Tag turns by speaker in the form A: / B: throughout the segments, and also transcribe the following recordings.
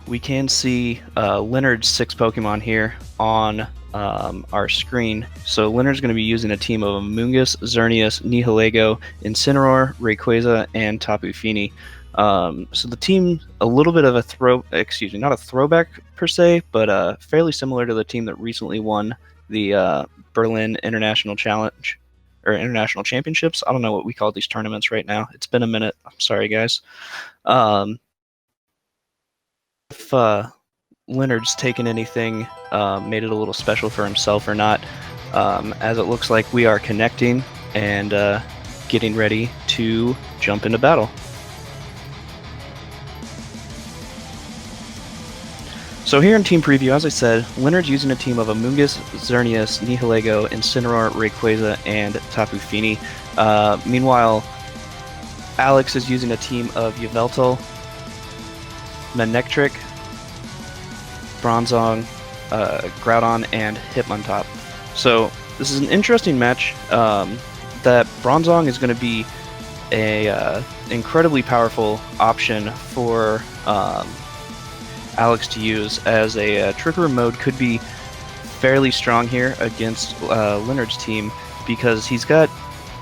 A: we can see Leonard's 6 Pokemon here on our screen. So Leonard's going to be using a team of Amoonguss, Xerneas, Nihilego, Incineroar, Rayquaza, and Tapu Fini. So the team, a little bit of a not a throwback per se, but fairly similar to the team that recently won the Berlin International Challenge or International Championships. I don't know what we call these tournaments right now. It's been a minute. I'm sorry, guys. If Leonard's taken anything, made it a little special for himself or not, as it looks like we are connecting and getting ready to jump into battle. So here in team preview, as I said, Leonard's using a team of Amoonguss, Xerneas, Nihilego, Incineroar, Rayquaza, and Tapu Fini. Meanwhile, Alex is using a team of Yveltal, Manectric, Bronzong, Groudon, and Hitmontop. So this is an interesting match. That Bronzong is going to be a incredibly powerful option for Alex to use, as a Trick Room mode could be fairly strong here against Leonard's team, because he's got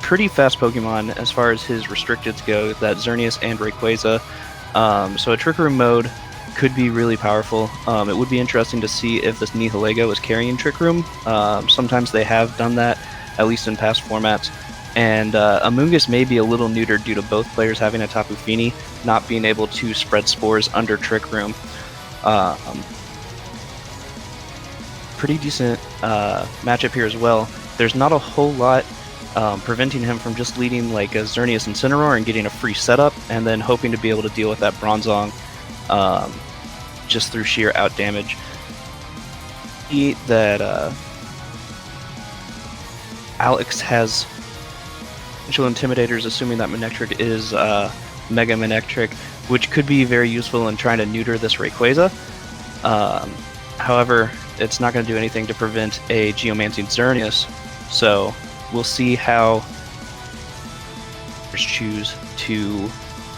A: pretty fast Pokemon as far as his restricteds go, that Xerneas and Rayquaza. So a Trick Room mode could be really powerful. It would be interesting to see if this Nihilego is carrying Trick Room. Sometimes they have done that, at least in past formats. And Amoonguss may be a little neutered due to both players having a Tapu Fini, not being able to spread spores under Trick Room. Pretty decent matchup here as well. There's not a whole lot preventing him from just leading like a Xerneas Incineroar and getting a free setup, and then hoping to be able to deal with that Bronzong just through sheer out damage. That Alex has potential Intimidators, assuming that Manectric is Mega Manectric, which could be very useful in trying to neuter this Rayquaza. However, it's not going to do anything to prevent a Geomancing Xerneas, so we'll see how choose to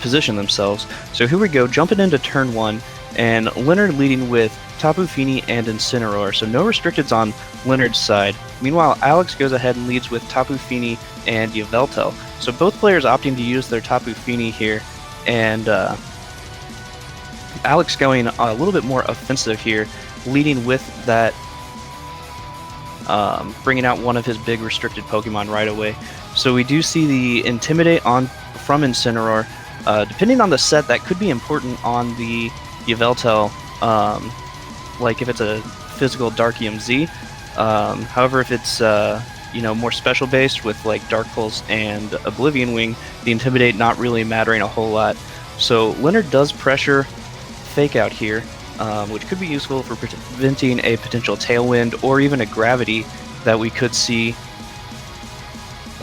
A: position themselves. So here we go, jumping into turn 1, and Leonard leading with Tapu Fini and Incineroar, so no restricteds on Leonard's side. Meanwhile, Alex goes ahead and leads with Tapu Fini and Yveltal. So both players opting to use their Tapu Fini here, and Alex going a little bit more offensive here, leading with that, bringing out one of his big restricted Pokemon right away. So we do see the Intimidate on from Incineroar. Depending on the set, that could be important on the Yveltal, like if it's a physical Dark EMZ. However, if it's more special based with like Dark Pulse and Oblivion Wing, the Intimidate not really mattering a whole lot. So Leonard does pressure Fake Out here, which could be useful for preventing a potential Tailwind or even a Gravity that we could see,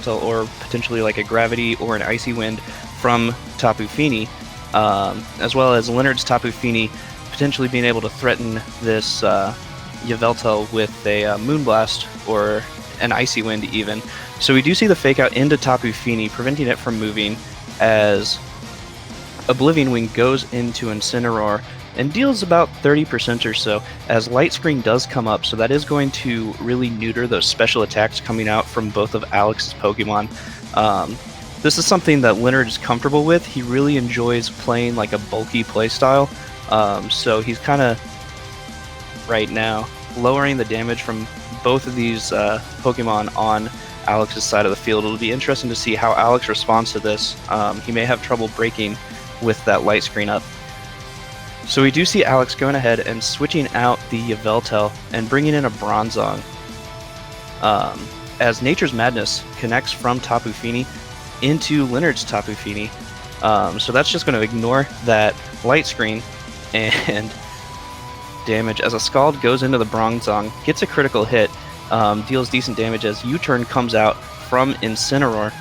A: or potentially like a Gravity or an Icy Wind from Tapu Fini, as well as Leonard's Tapu Fini potentially being able to threaten this Yveltal with a Moonblast or an Icy Wind even. So we do see the Fake Out into Tapu Fini, preventing it from moving, as Oblivion Wing goes into Incineroar and deals about 30% or so, as Light Screen does come up, so that is going to really neuter those special attacks coming out from both of Alex's Pokemon. This is something that Leonard is comfortable with. He really enjoys playing like a bulky playstyle, so he's kind of, right now, lowering the damage from both of these Pokemon on Alex's side of the field. It'll be interesting to see how Alex responds to this. He may have trouble breaking with that Light Screen up. So we do see Alex going ahead and switching out the Yveltal and bringing in a Bronzong, as Nature's Madness connects from Tapu Fini into Leonard's Tapu Fini. So that's just going to ignore that Light Screen and damage, as a Scald goes into the Bronzong, gets a critical hit, deals decent damage as U-Turn comes out from Incineroar.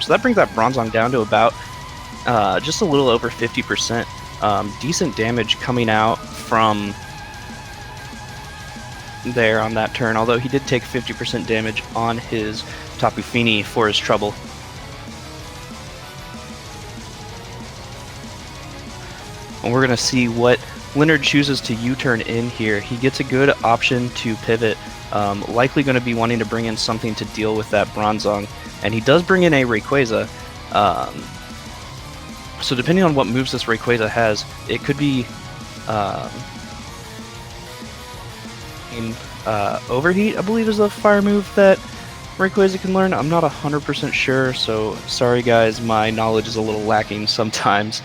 A: So that brings that Bronzong down to about just a little over 50%. Decent damage coming out from there on that turn, although he did take 50% damage on his Tapu Fini for his trouble. And we're going to see what Leonard chooses to U-turn in here, he gets a good option to pivot, likely going to be wanting to bring in something to deal with that Bronzong, and he does bring in a Rayquaza. So depending on what moves this Rayquaza has, it could be Overheat, I believe, is a fire move that Rayquaza can learn. I'm not 100% sure, so sorry guys, my knowledge is a little lacking sometimes.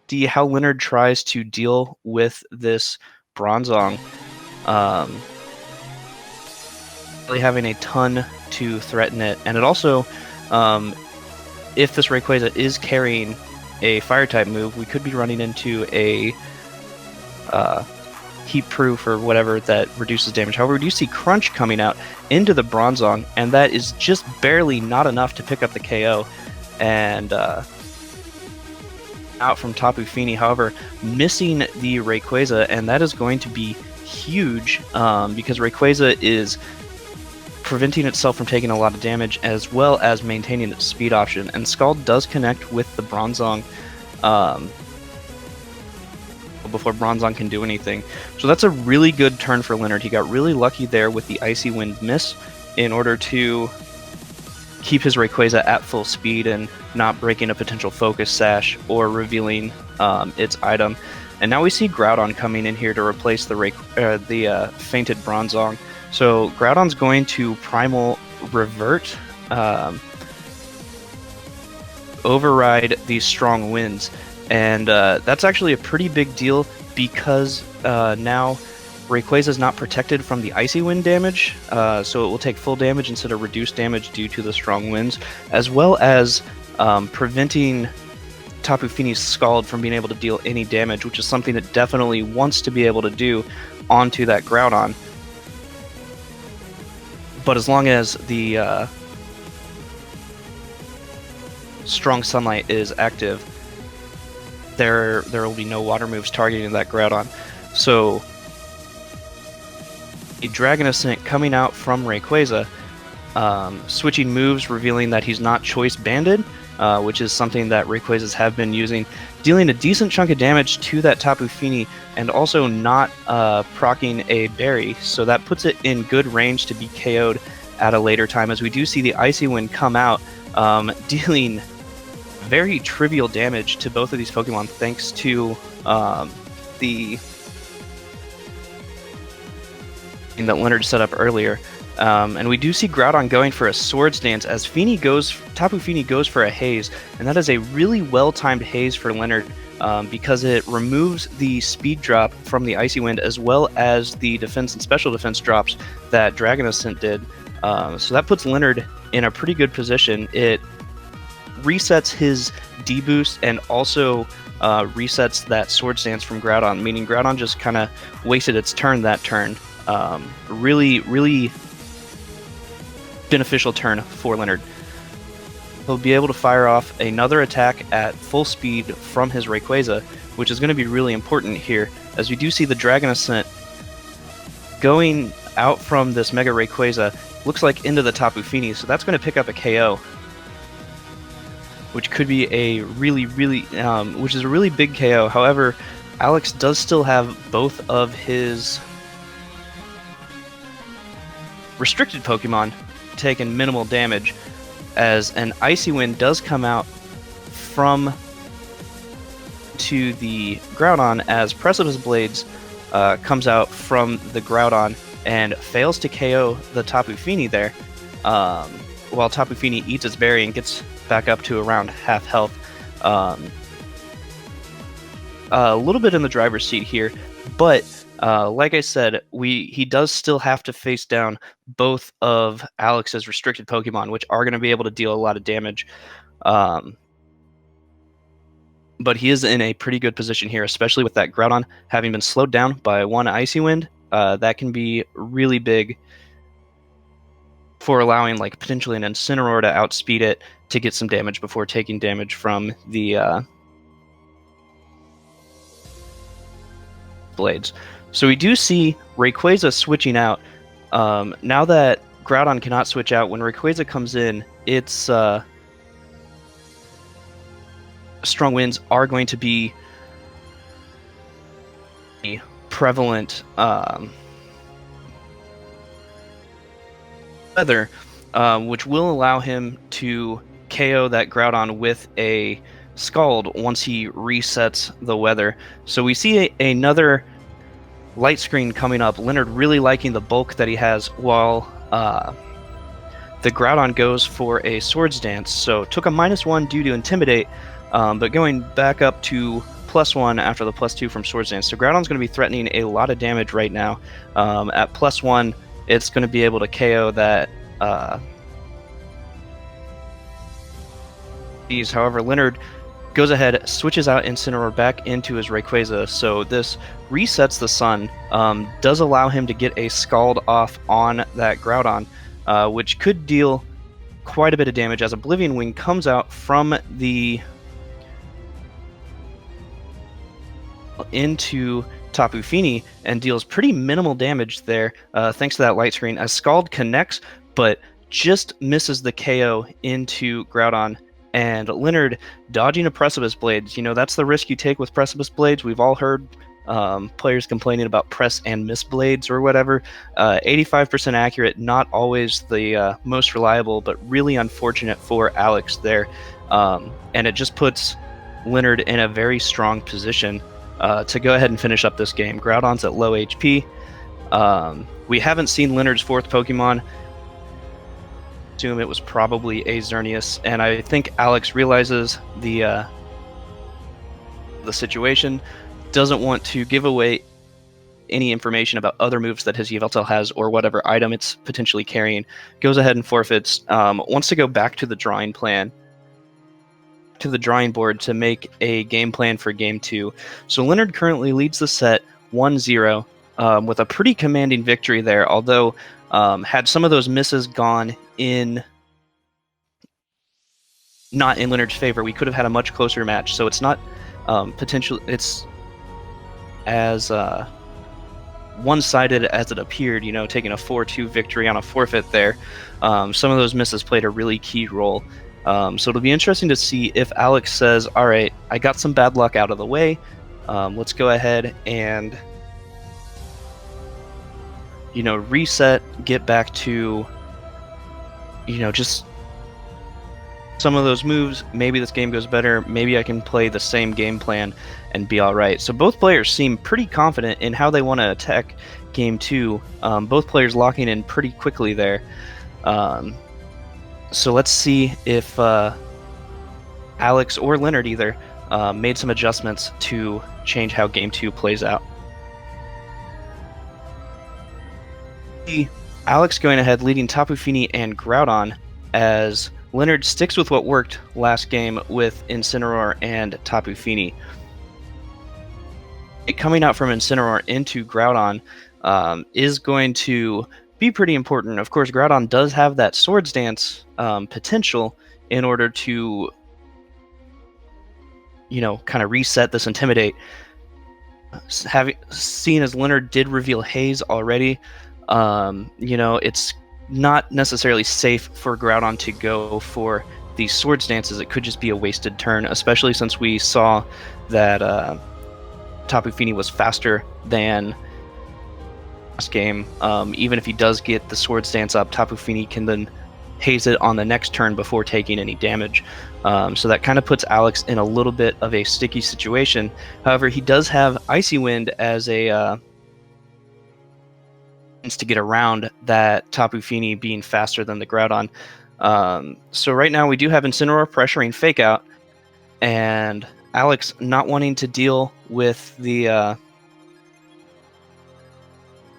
A: See how Leonard tries to deal with this Bronzong. Really having a ton to threaten it, and it also, if this Rayquaza is carrying a Fire-type move, we could be running into a Heat Proof or whatever that reduces damage. However, we do see Crunch coming out into the Bronzong, and that is just barely not enough to pick up the KO, and out from Tapu Fini, however, missing the Rayquaza, and that is going to be huge because Rayquaza is preventing itself from taking a lot of damage as well as maintaining its speed option, and Scald does connect with the Bronzong before Bronzong can do anything. So that's a really good turn for Leonard. He got really lucky there with the Icy Wind miss in order to keep his Rayquaza at full speed and not breaking a potential Focus Sash or revealing its item. And now we see Groudon coming in here to replace the fainted Bronzong. So Groudon's going to Primal Revert, override these strong winds. And that's actually a pretty big deal because now Rayquaza is not protected from the Icy Wind damage, so it will take full damage instead of reduced damage due to the strong winds, as well as preventing Tapu Fini's Scald from being able to deal any damage, which is something it definitely wants to be able to do onto that Groudon. But as long as the Strong Sunlight is active, there will be no water moves targeting that Groudon. So a Dragon Ascent coming out from Rayquaza, switching moves, revealing that he's not Choice Banded, which is something that Rayquazas have been using, dealing a decent chunk of damage to that Tapu Fini, and also not proccing a Berry, so that puts it in good range to be KO'd at a later time, as we do see the Icy Wind come out, dealing very trivial damage to both of these Pokemon thanks to the thing that Leonard set up earlier. And we do see Groudon going for a Swords Dance as Tapu Fini goes for a Haze, and that is a really well-timed Haze for Leonard because it removes the speed drop from the Icy Wind as well as the defense and special defense drops that Dragon Ascent did. So that puts Leonard in a pretty good position. It resets his D-boost and also resets that Swords Dance from Groudon, meaning Groudon just kind of wasted its turn that turn. Really beneficial turn for Leonard. He'll be able to fire off another attack at full speed from his Rayquaza, which is going to be really important here, as we do see the Dragon Ascent going out from this Mega Rayquaza, looks like into the Tapu Fini, so that's going to pick up a KO, which could be a really big KO. However, Alex does still have both of his restricted Pokemon taking minimal damage, as an Icy Wind does come out from to the Groudon as Precipice Blades comes out from the Groudon and fails to KO the Tapu Fini there, while Tapu Fini eats its berry and gets back up to around half health. A little bit in the driver's seat here, but like I said, he does still have to face down both of Alex's restricted Pokemon, which are going to be able to deal a lot of damage. But he is in a pretty good position here, especially with that Groudon having been slowed down by one Icy Wind. That can be really big for allowing potentially an Incineroar to outspeed it to get some damage before taking damage from the blades. So we do see Rayquaza switching out. Now that Groudon cannot switch out, when Rayquaza comes in, its strong winds are going to be prevalent weather, which will allow him to KO that Groudon with a Scald once he resets the weather. So we see another light screen coming up. Leonard really liking the bulk that he has, while the Groudon goes for a Swords Dance. So took a -1 due to Intimidate, but going back up to +1 after the +2 from Swords Dance. So Groudon's going to be threatening a lot of damage right now. At +1, it's going to be able to KO that. However, Leonard goes ahead, switches out Incineroar back into his Rayquaza, so this resets the sun, does allow him to get a Scald off on that Groudon, which could deal quite a bit of damage as Oblivion Wing comes out from the into Tapu Fini and deals pretty minimal damage there, thanks to that light screen, as Scald connects, but just misses the KO into Groudon. And Leonard dodging a Precipice Blades. You know, that's the risk you take with Precipice Blades. We've all heard players complaining about press and miss blades or whatever. 85% accurate, not always the most reliable, but really unfortunate for Alex there. And it just puts Leonard in a very strong position to go ahead and finish up this game. Groudon's at low HP. We haven't seen Leonard's fourth Pokemon. Assume it was probably a Xerneas, and I think Alex realizes the situation, doesn't want to give away any information about other moves that his Yveltal has or whatever item it's potentially carrying, goes ahead and forfeits, wants to go back to the drawing board to make a game plan for Game 2. So Leonard currently leads the set 1-0 with a pretty commanding victory there, although had some of those misses gone not in Leonard's favor, we could have had a much closer match. So it's not it's as one-sided as it appeared, you know, taking a 4-2 victory on a forfeit there. Some of those misses played a really key role. So it'll be interesting to see if Alex says, all right, I got some bad luck out of the way. Let's go ahead and, you know, reset, get back to, you know, just some of those moves. Maybe this game goes better. Maybe I can play the same game plan and be all right. So both players seem pretty confident in how they want to attack Game 2. Both players locking in pretty quickly there. So let's see if Alex or Leonard either made some adjustments to change how Game 2 plays out. Alex going ahead, leading Tapu Fini and Groudon, as Leonard sticks with what worked last game with Incineroar and Tapu Fini. Coming out from Incineroar into Groudon is going to be pretty important. Of course, Groudon does have that Swords Dance potential in order to, you know, kind of reset this Intimidate. Having seen as Leonard did reveal Haze already, you know, it's not necessarily safe for Groudon to go for these Swords Dances. It could just be a wasted turn, especially since we saw that Tapu Fini was faster than last game. Even if he does get the Swords Dance up, Tapu Fini can then haze it on the next turn before taking any damage. So that kind of puts Alex in a little bit of a sticky situation. However, he does have Icy Wind as a to get around that Tapu Fini being faster than the Groudon. So right now we do have Incineroar pressuring Fake Out, and Alex not wanting to deal with the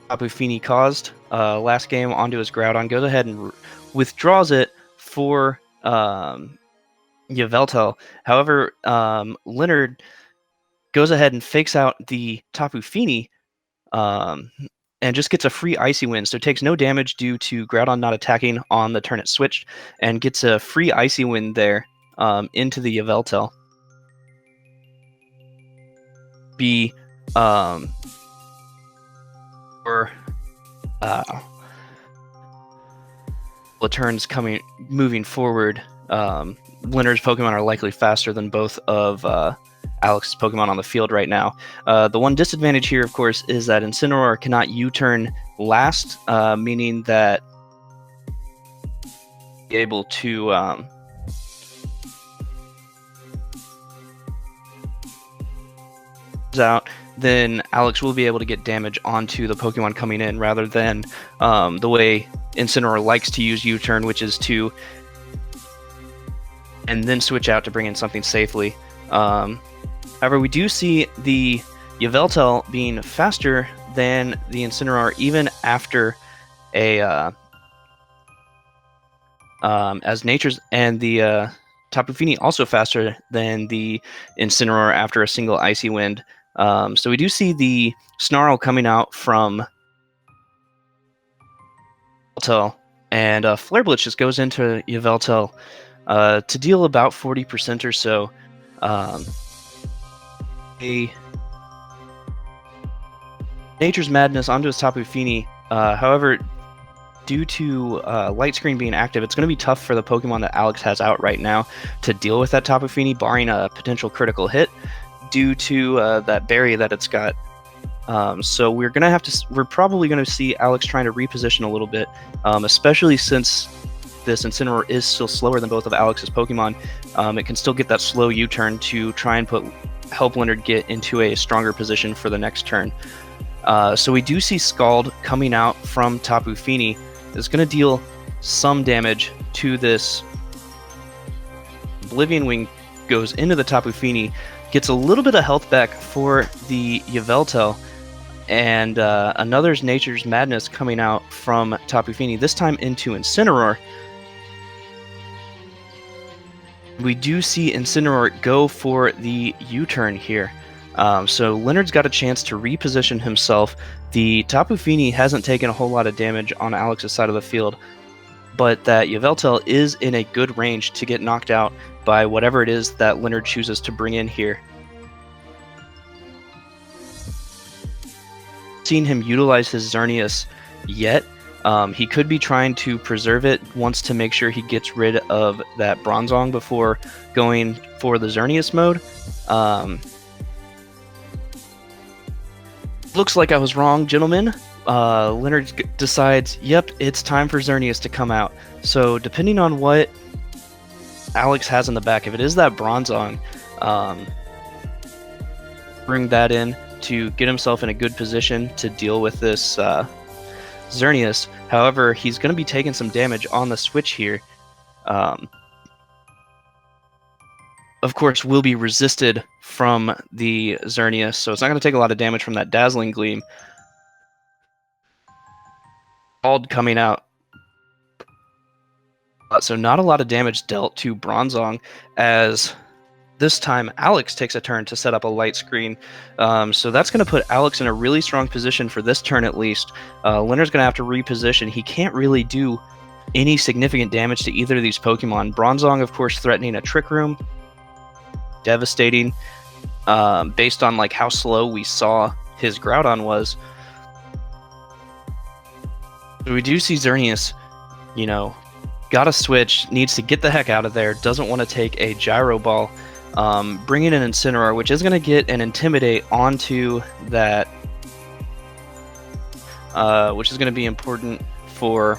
A: Tapu Fini caused last game onto his Groudon, goes ahead and withdraws it for Yveltal. However, Leonard goes ahead and fakes out the Tapu Fini, and just gets a free Icy Wind, so takes no damage due to Groudon not attacking on the turn it switched, and gets a free Icy Wind there into the Yveltal. Be or the turns moving forward Leonard's Pokemon are likely faster than both of Alex's Pokemon on the field right now. The one disadvantage here, of course, is that Incineroar cannot U-turn last, meaning that be able to out, then Alex will be able to get damage onto the Pokemon coming in, rather than the way Incineroar likes to use U-turn, which is to and then switch out to bring in something safely. However, we do see the Yveltal being faster than the Incineroar even after a as nature's, and the Tapu Fini also faster than the Incineroar after a single Icy Wind. So we do see the Snarl coming out from Yveltal, and Flare Blitz just goes into Yveltal to deal about 40% or so. A Nature's Madness onto his Tapu Fini. However, due to Light Screen being active, it's going to be tough for the Pokemon that Alex has out right now to deal with that Tapu Fini, barring a potential critical hit due to that berry that it's got. So we're probably going to see Alex trying to reposition a little bit, especially since this Incineroar is still slower than both of Alex's Pokemon. It can still get that slow U-turn to try and help Leonard get into a stronger position for the next turn. So we do see Scald coming out from Tapu Fini. It's going to deal some damage to this. Oblivion Wing goes into the Tapu Fini, gets a little bit of health back for the Yveltal, and another Nature's Madness coming out from Tapu Fini, this time into Incineroar. We do see Incineroar go for the U-turn here. So Leonard's got a chance to reposition himself. The Tapu Fini hasn't taken a whole lot of damage on Alex's side of the field, but that Yveltal is in a good range to get knocked out by whatever it is that Leonard chooses to bring in here. Seen him utilize his Xerneas yet. He could be trying to preserve it, wants to make sure he gets rid of that Bronzong before going for the Xerneas mode. Looks like I was wrong, gentlemen. Leonard decides, yep, it's time for Xerneas to come out. So depending on what Alex has in the back, if it is that Bronzong, bring that in to get himself in a good position to deal with this Xerneas. However, he's going to be taking some damage on the switch here. Of course, will be resisted from the Xerneas, so it's not going to take a lot of damage from that Dazzling Gleam. Scald coming out. So not a lot of damage dealt to Bronzong, as this time Alex takes a turn to set up a Light Screen. So that's going to put Alex in a really strong position for this turn at least. Leonard's going to have to reposition. He can't really do any significant damage to either of these Pokemon. Bronzong, of course, threatening a Trick Room. Devastating, based on like how slow we saw his Groudon was. So we do see Xerneas, got a switch, needs to get the heck out of there, doesn't want to take a Gyro Ball, bringing in Incineroar, which is going to get an Intimidate onto that, which is going to be important for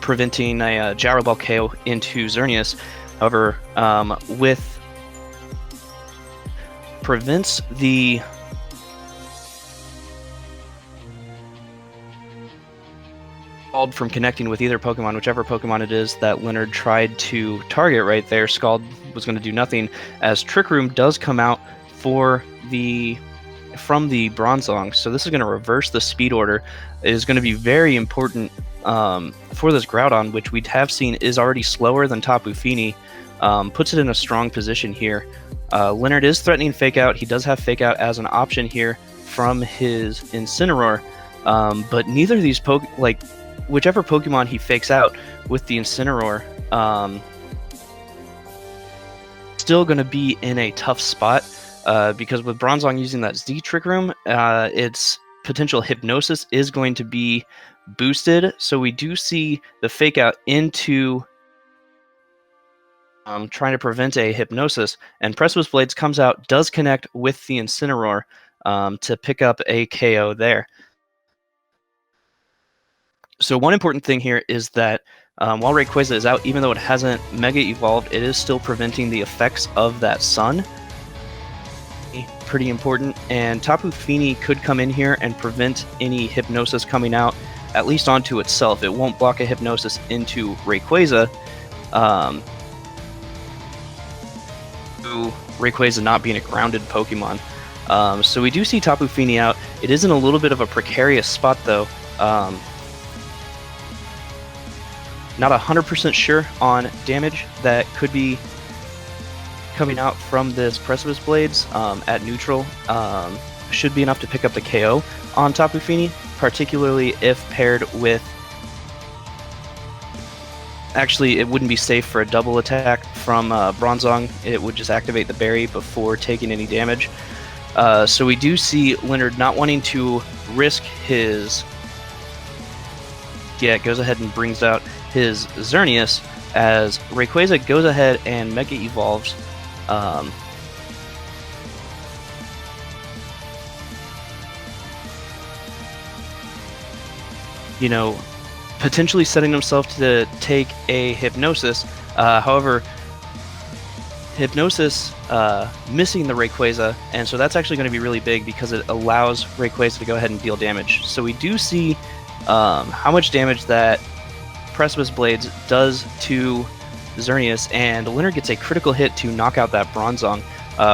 A: preventing a Gyro Ball KO into Xerneas. However, prevents the Scald from connecting with either Pokemon, whichever Pokemon it is that Leonard tried to target right there. Scald was going to do nothing, as Trick Room does come out from the Bronzong. So this is going to reverse the speed order. It is going to be very important for this Groudon, which we have seen is already slower than Tapu Fini. Puts it in a strong position here. Leonard is threatening Fake Out. He does have Fake Out as an option here from his Incineroar, but neither of these whichever Pokemon he fakes out with the Incineroar, still going to be in a tough spot, because with Bronzong using that Z Trick Room, it's potential Hypnosis is going to be boosted. So we do see the Fake Out into trying to prevent a Hypnosis, and Precipice Blades comes out, does connect with the Incineroar to pick up a KO there. So one important thing here is that while Rayquaza is out, even though it hasn't Mega Evolved, it is still preventing the effects of that Sun. Pretty important. And Tapu Fini could come in here and prevent any Hypnosis coming out, at least onto itself. It won't block a Hypnosis into Rayquaza. Rayquaza not being a grounded Pokemon. So we do see Tapu Fini out. It is in a little bit of a precarious spot, though. Not 100% sure on damage that could be coming out from this Precipice Blades at neutral. Should be enough to pick up the KO on Tapu Fini, particularly if paired with... Actually, it wouldn't be safe for a double attack from Bronzong. It would just activate the berry before taking any damage. So we do see Leonard not wanting to risk his... Yeah, goes ahead and brings out his Xerneas as Rayquaza goes ahead and Mega Evolves. You know, potentially setting himself to take a Hypnosis. However, Hypnosis missing the Rayquaza, and so that's actually going to be really big because it allows Rayquaza to go ahead and deal damage. So we do see how much damage that Precipice Blades does to Xerneas, and Leonard gets a critical hit to knock out that Bronzong,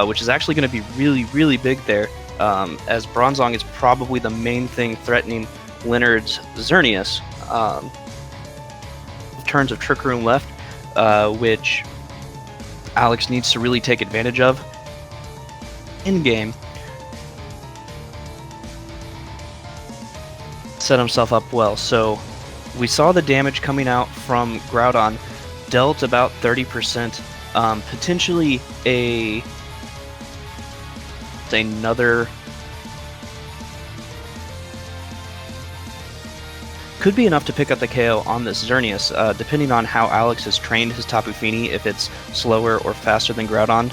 A: which is actually going to be really, really big there, as Bronzong is probably the main thing threatening Leonard's Xerneas. Turns of Trick Room left, which Alex needs to really take advantage of in-game. Set himself up well. So we saw the damage coming out from Groudon, dealt about 30%, potentially another... Could be enough to pick up the KO on this Xerneas, depending on how Alex has trained his Tapu Fini, if it's slower or faster than Groudon.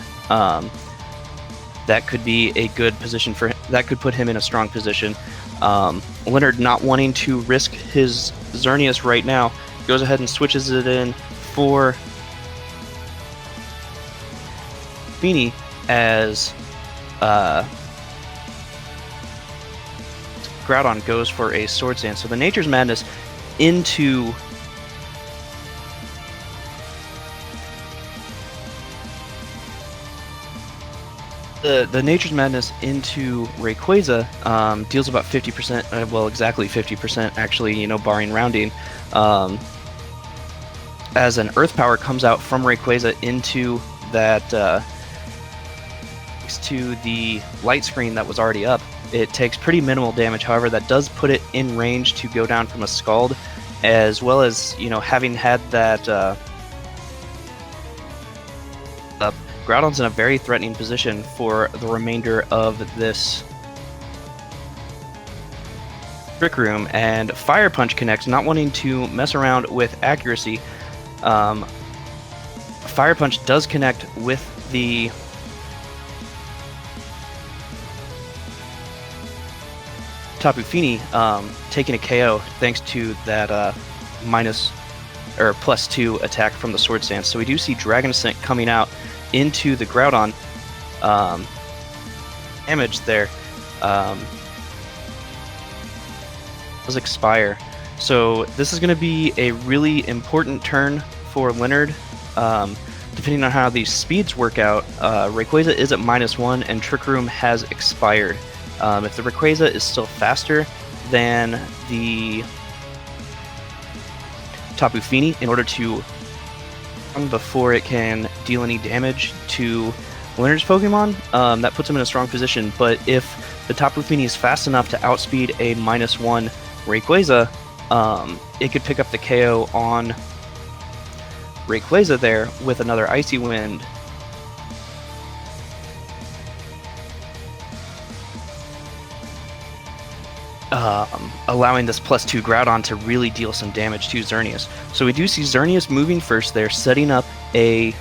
A: That could be a good position for him. That could put him in a strong position. Leonard not wanting to risk his Xerneas right now, goes ahead and switches it in for Fini as Groudon goes for a Swords Dance. So the Nature's Madness into the Nature's Madness into Rayquaza deals about 50%, well, exactly 50% actually, you know, barring rounding. As an Earth Power comes out from Rayquaza into that to the light screen that was already up. It takes pretty minimal damage, however, that does put it in range to go down from a Scald, as well as, you know, having had that Groudon's in a very threatening position for the remainder of this Trick Room, and Fire Punch connects, not wanting to mess around with accuracy. Fire Punch does connect with the Tapu Fini, taking a KO thanks to that +2 attack from the Sword Stance. So we do see Dragon Ascent coming out into the Groudon. Damage there does expire. So this is going to be a really important turn for Leonard. Depending on how these speeds work out, Rayquaza is at -1 and Trick Room has expired. If the Rayquaza is still faster than the Tapu Fini, in order to before it can deal any damage to Leonard's Pokemon, that puts him in a strong position. But if the Tapu Fini is fast enough to outspeed a -1 Rayquaza, it could pick up the KO on Rayquaza there with another Icy Wind. allowing this +2 Groudon to really deal some damage to Xerneas. So we do see Xerneas moving first there, setting up a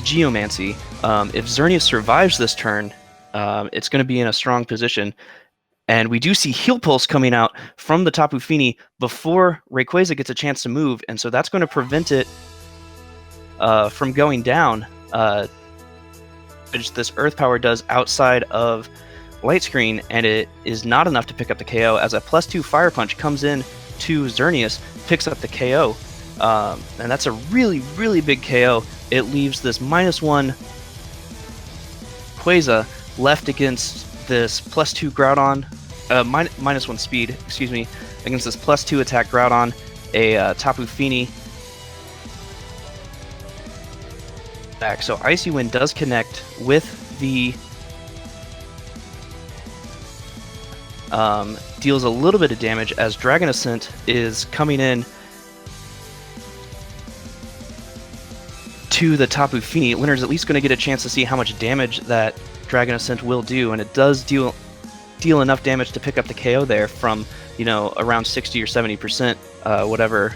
A: Geomancy. If Xerneas survives this turn, it's going to be in a strong position. And we do see Heal Pulse coming out from the Tapu Fini before Rayquaza gets a chance to move, and so that's going to prevent it from going down. Which this Earth Power does outside of Light Screen, and it is not enough to pick up the KO, as a +2 Fire Punch comes in to Xerneas, picks up the KO. And that's a really, really big KO. It leaves this -1 Quaza left against this +2 Groudon, -1 speed, excuse me, against this +2 attack Groudon, a Tapu Fini. Back. So Icy Wind does connect with the deals a little bit of damage as Dragon Ascent is coming in to the Tapu Fini. Leonard's at least going to get a chance to see how much damage that Dragon Ascent will do, and it does deal enough damage to pick up the KO there from, you know, around 60 or 70%, whatever.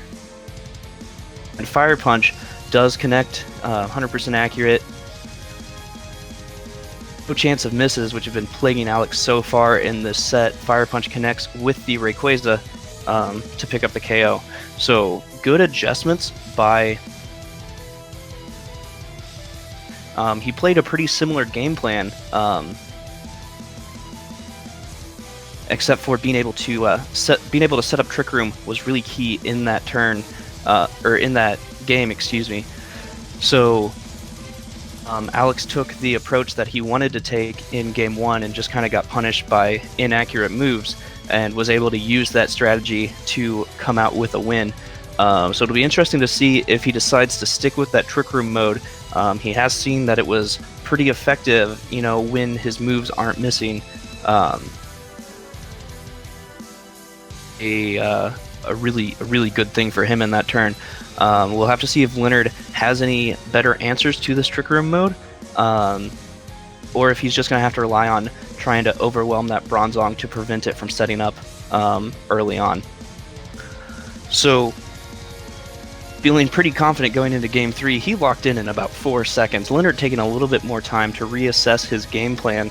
A: And Fire Punch does connect, 100% accurate. No chance of misses, which have been plaguing Alex so far in this set. Fire Punch connects with the Rayquaza to pick up the KO. So good adjustments by... he played a pretty similar game plan, except for being able to set up Trick Room was really key in that turn, or in that game, excuse me. So Alex took the approach that he wanted to take in Game 1 and just kind of got punished by inaccurate moves, and was able to use that strategy to come out with a win. So it'll be interesting to see if he decides to stick with that Trick Room mode. He has seen that it was pretty effective, you know, when his moves aren't missing. A really good thing for him in that turn. We'll have to see if Leonard has any better answers to this Trick Room mode, or if he's just going to have to rely on trying to overwhelm that Bronzong to prevent it from setting up early on. So, feeling pretty confident going into Game 3, he locked in about 4 seconds. Leonard taking a little bit more time to reassess his game plan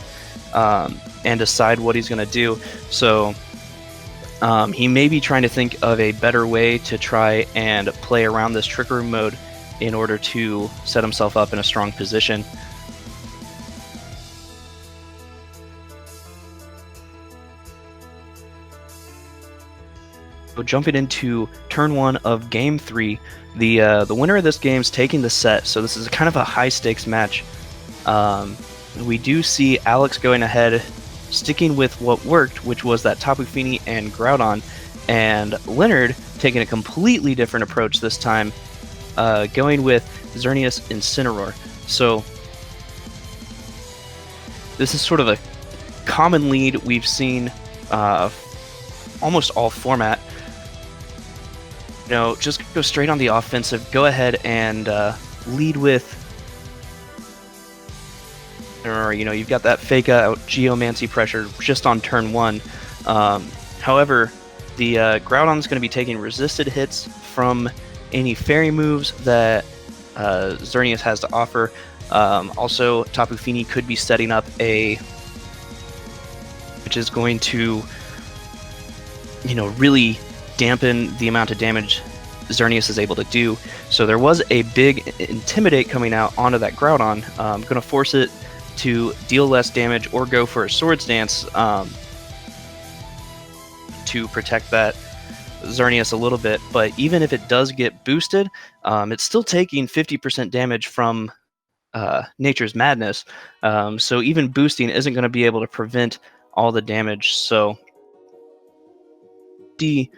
A: and decide what he's going to do. So he may be trying to think of a better way to try and play around this Trick Room mode in order to set himself up in a strong position. So jumping into turn 1 of Game 3, the winner of this game is taking the set, so this is kind of a high-stakes match. We do see Alex going ahead, sticking with what worked, which was that Tapu Fini and Groudon, and Leonard taking a completely different approach this time, going with Xerneas Incineroar. So this is sort of a common lead we've seen almost all format. You know, just go straight on the offensive, go ahead and lead with, or, you know, you've got that fake out Geomancy pressure just on turn 1. However, the Groudon's going to be taking resisted hits from any fairy moves that Xerneas has to offer. Also, Tapu Fini could be setting up a, which is going to, you know, really dampen the amount of damage Xerneas is able to do. So there was a big Intimidate coming out onto that Groudon. Going to force it to deal less damage or go for a Swords Dance to protect that Xerneas a little bit. But even if it does get boosted, it's still taking 50% damage from Nature's Madness. So even boosting isn't going to be able to prevent all the damage. So the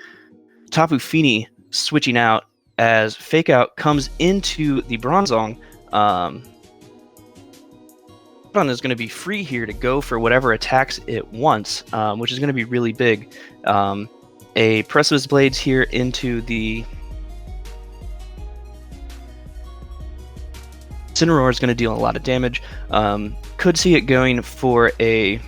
A: Tapu Fini switching out as Fake Out comes into the Bronzong. Groudon is going to be free here to go for whatever attacks it wants, which is going to be really big. A Precipice Blades here into the Incineroar is going to deal a lot of damage. Could see it going for a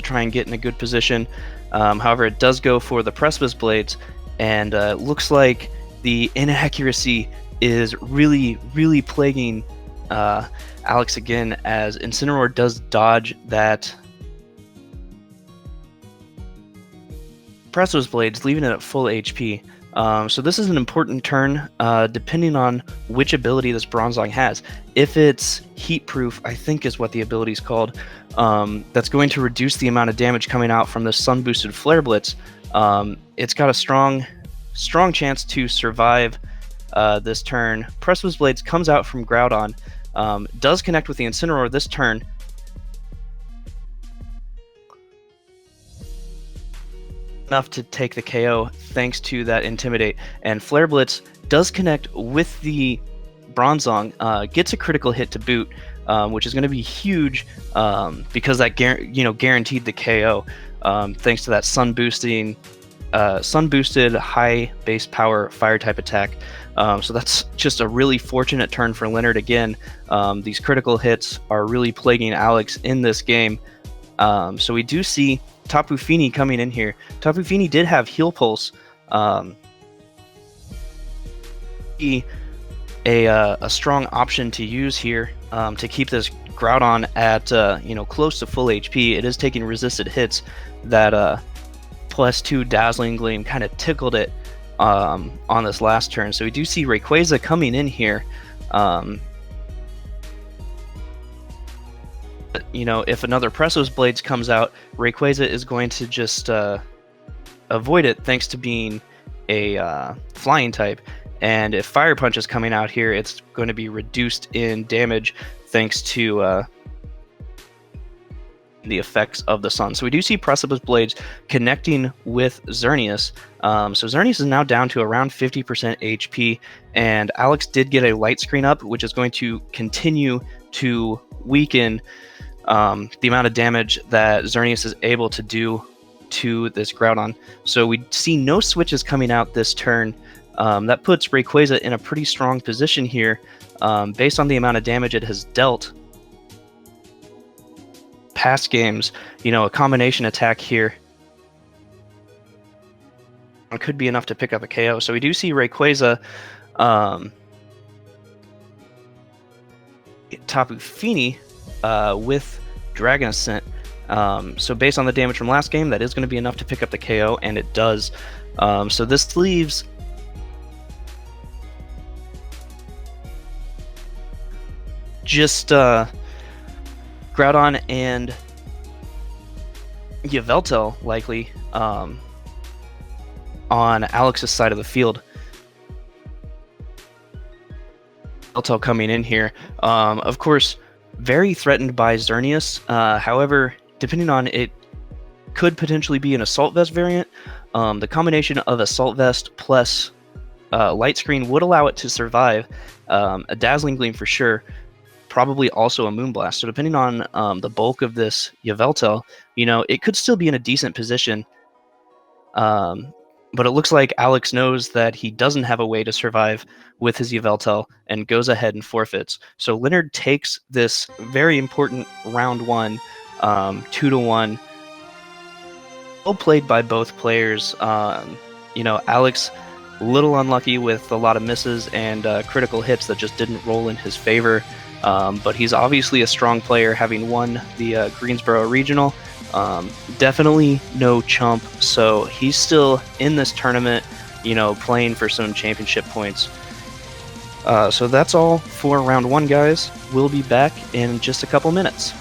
A: try and get in a good position. However, it does go for the Precipice Blades, and looks like the inaccuracy is really, really plaguing Alex again, as Incineroar does dodge that Precipice Blades, leaving it at full HP. So this is an important turn, depending on which ability this Bronzong has. If it's Heat Proof, I think is what the ability is called, that's going to reduce the amount of damage coming out from the Sun Boosted Flare Blitz. It's got a strong chance to survive this turn. Precipice Blades comes out from Groudon, does connect with the Incineroar this turn. Enough to take the KO thanks to that Intimidate, and Flare Blitz does connect with the Bronzong, gets a critical hit to boot, which is going to be huge because that guaranteed the KO thanks to that sun boosted high base power fire type attack. So that's just a really fortunate turn for Leonard again. These critical hits are really plaguing Alex in this game. So we do see Tapu Fini coming in here. Tapu Fini did have Heal Pulse. A strong option to use here to keep this Groudon at close to full HP. It is taking resisted hits. That +2 Dazzling Gleam kind of tickled it on this last turn. So we do see Rayquaza coming in here. If another Precipice Blades comes out, Rayquaza is going to just avoid it thanks to being a flying type. And if Fire Punch is coming out here, it's going to be reduced in damage thanks to the effects of the sun. So we do see Precipice Blades connecting with Xerneas. So Xerneas is now down to around 50% HP, and Alex did get a light screen up, which is going to continue to weaken the amount of damage that Xerneas is able to do to this Groudon. So we see no switches coming out this turn. That puts Rayquaza in a pretty strong position here, based on the amount of damage it has dealt past games. A combination attack here could be enough to pick up a KO. So we do see Rayquaza Tapu Fini with Dragon Ascent. So based on the damage from last game, that is going to be enough to pick up the KO, and it does. So this leaves just Groudon and Yveltal likely on Alex's side of the field. Yveltal coming in here, of course, very threatened by Xerneas. However, depending on it, could potentially be an Assault Vest variant. The combination of Assault Vest plus Light Screen would allow it to survive. A Dazzling Gleam for sure. Probably also a Moonblast. So depending on the bulk of this Yveltal, it could still be in a decent position. But it looks like Alex knows that he doesn't have a way to survive with his Yveltal and goes ahead and forfeits. So Leonard takes this very important round one, 2-1. Well played by both players. Alex a little unlucky with a lot of misses and critical hits that just didn't roll in his favor. But he's obviously a strong player, having won the Greensboro Regional. Definitely no chump, so he's still in this tournament, playing for some championship points. So that's all for round one, guys. We'll be back in just a couple minutes.